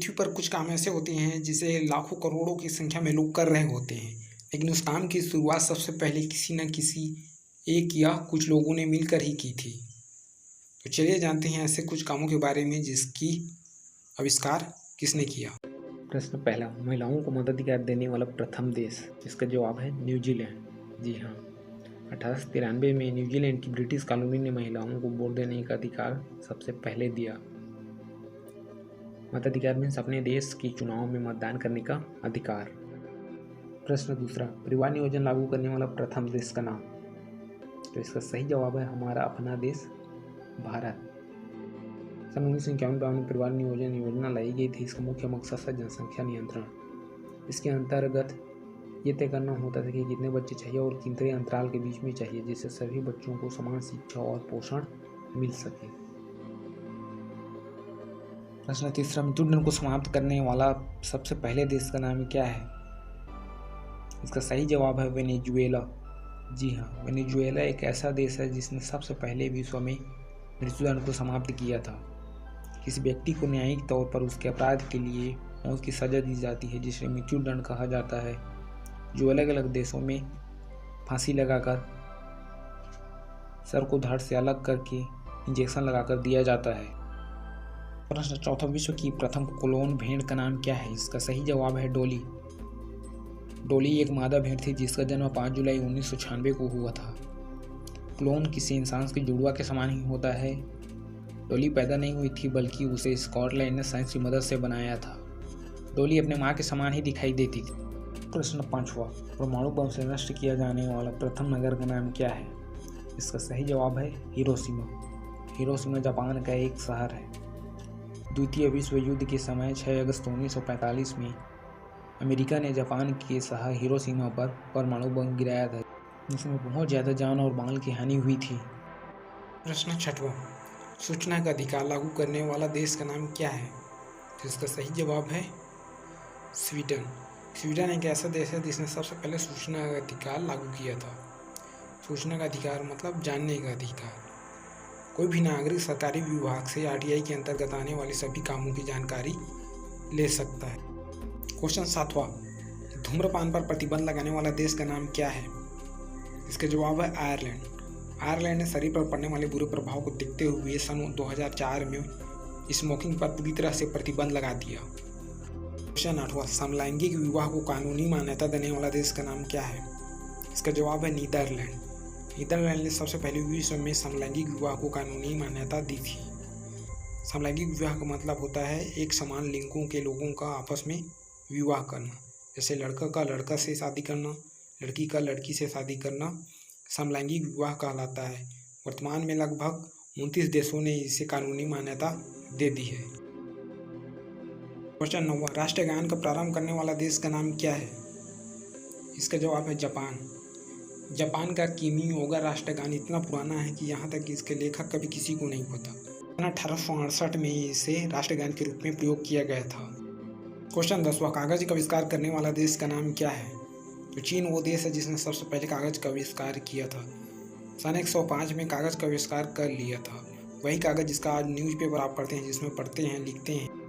पृथ्वी पर कुछ काम ऐसे होते हैं जिसे लाखों करोड़ों की संख्या में लोग कर रहे होते हैं, लेकिन उस काम की शुरुआत सबसे पहले किसी न किसी एक या कुछ लोगों ने मिलकर ही की थी। तो चलिए जानते हैं ऐसे कुछ कामों के बारे में जिसकी आविष्कार किसने किया। प्रश्न पहला, महिलाओं को मताधिकार देने वाला प्रथम देश। इसका जवाब है न्यूजीलैंड। जी हाँ, 1893 में न्यूजीलैंड की ब्रिटिश कॉलोनी ने महिलाओं को वोट देने का अधिकार सबसे पहले दिया। मताधिकार मीन्स अपने देश के चुनाव में मतदान करने का अधिकार। प्रश्न दूसरा, परिवार नियोजन लागू करने वाला प्रथम देश का नाम। तो इसका सही जवाब है हमारा अपना देश भारत। सन 1951 में परिवार नियोजन योजना लाई गई थी। इसका मुख्य मकसद था जनसंख्या नियंत्रण। इसके अंतर्गत ये तय करना होता था कि कितने बच्चे चाहिए और कितने अंतराल के बीच में चाहिए, जिससे सभी बच्चों को समान शिक्षा और पोषण मिल सके। प्रश्न तीसरा, मृत्युदंड को समाप्त करने वाला सबसे पहले देश का नाम क्या है। इसका सही जवाब है वेनेजुएला। जी हाँ, वेनेजुएला एक ऐसा देश है जिसने सबसे पहले विश्व में मृत्युदंड को समाप्त किया था। किसी व्यक्ति को न्यायिक तौर पर उसके अपराध के लिए मौत की सजा दी जाती है, जिसे मृत्युदंड कहा जाता है, जो अलग अलग देशों में फांसी लगाकर सर को धड़ से अलग करके इंजेक्शन लगाकर दिया जाता है। प्रश्न चौथा, विश्व की प्रथम क्लोन भेड़ का नाम क्या है। इसका सही जवाब है डोली। डोली एक मादा भेड़ थी जिसका जन्म 5 जुलाई 1996 को हुआ था। क्लोन किसी इंसान के जुड़वा के समान ही होता है। डोली पैदा नहीं हुई थी बल्कि उसे स्कॉटलैंड ने साइंस की मदद से बनाया था। डोली अपने माँ के समान ही दिखाई देती थी। प्रश्न पांचवा, परमाणु बम से नष्ट किया जाने वाला प्रथम नगर का नाम क्या है। इसका सही जवाब है हिरोशिमा। हिरोशिमा जापान का एक शहर है। द्वितीय विश्व युद्ध के समय 6 अगस्त 1945 में अमेरिका ने जापान के शहर हिरोशिमा पर परमाणु बम गिराया था, जिसमें बहुत ज़्यादा जान और माल की हानि हुई थी। प्रश्न छठवां, सूचना का अधिकार लागू करने वाला देश का नाम क्या है। तो इसका सही जवाब है स्वीडन। स्वीडन एक ऐसा देश है जिसने सबसे पहले सूचना का अधिकार लागू किया था। सूचना का अधिकार मतलब जानने का अधिकार। कोई भी नागरिक सरकारी विभाग से आरटीआई के अंतर्गत आने वाले सभी कामों की जानकारी ले सकता है। क्वेश्चन सातवां, धूम्रपान पर प्रतिबंध लगाने वाला देश का नाम क्या है। इसका जवाब है आयरलैंड। आयरलैंड ने शरीर पर पड़ने वाले बुरे प्रभाव को देखते हुए सन 2004 में स्मोकिंग पर पूरी तरह से प्रतिबंध लगा दिया। क्वेश्चन आठवां, समलैंगिक विवाह को कानूनी मान्यता देने वाला देश का नाम क्या है। इसका जवाब है नीदरलैंड। नीदरलैंड ने सबसे पहले विश्व में समलैंगिक विवाह को कानूनी मान्यता दी थी। समलैंगिक विवाह का मतलब होता है एक समान लिंगों के लोगों का आपस में विवाह करना, जैसे लड़का का लड़का से शादी करना, लड़की का लड़की से शादी करना समलैंगिक विवाह कहलाता है। वर्तमान में लगभग 29 देशों ने इसे कानूनी मान्यता दे दी है। क्वेश्चन 9, राष्ट्रगान का प्रारंभ करने वाला देश का नाम क्या है। इसका जवाब है जापान। जापान का किमी-ओगा राष्ट्रगान इतना पुराना है कि यहाँ तक कि इसके लेखक कभी किसी को नहीं पता। 1868 में इसे राष्ट्रगान के रूप में प्रयोग किया गया था। क्वेश्चन 10, कागज का आविष्कार करने वाला देश का नाम क्या है। तो चीन वो देश है जिसने सबसे पहले कागज का आविष्कार किया था। सन 105 में कागज का आविष्कार कर लिया था। वही कागज जिसका आज न्यूज़पेपर आप पढ़ते हैं, जिसमें पढ़ते हैं, लिखते हैं।